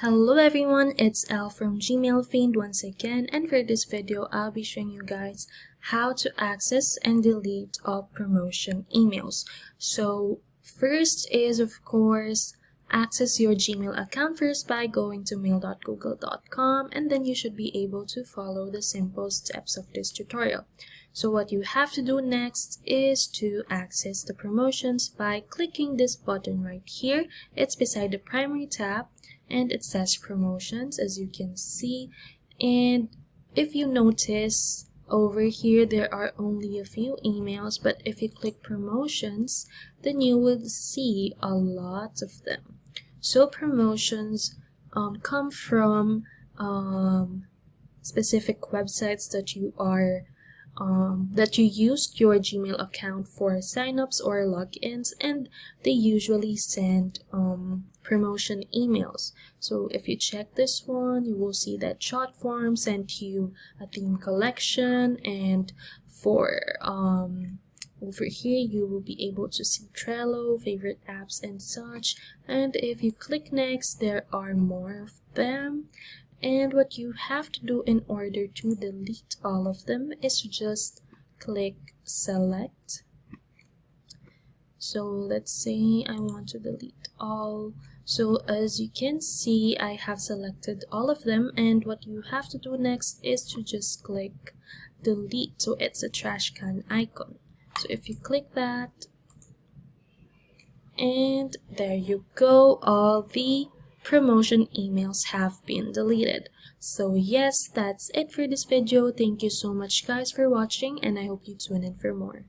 Hello everyone, it's Elle from gmailfiend once again, and for this video I'll be showing you guys how to access and delete all promotion emails. So first is of course access your Gmail account first by going to mail.google.com, and then you should be able to follow the simple steps of this tutorial. So what you have to do next is to access the promotions by clicking this button right here. It's beside the primary tab and it says promotions, as you can see. And if you notice over here there are only a few emails, but if you click promotions then you will see a lot of them. So promotions come from specific websites that you used your Gmail account for signups or logins, and they usually send promotion emails. So if you check this one, you will see that Jotform sent you a theme collection, and for over here you will be able to see Trello, favorite apps and such. And if you click next, there are more of them. And what you have to do in order to delete all of them is to just click select. So let's say I want to delete all. So as you can see, I have selected all of them, and what you have to do next is to just click delete. So it's a trash can icon. So if you click that, and there you go, all the promotion emails have been deleted. So yes, that's it for this video. Thank you so much guys for watching, and I hope you tune in for more.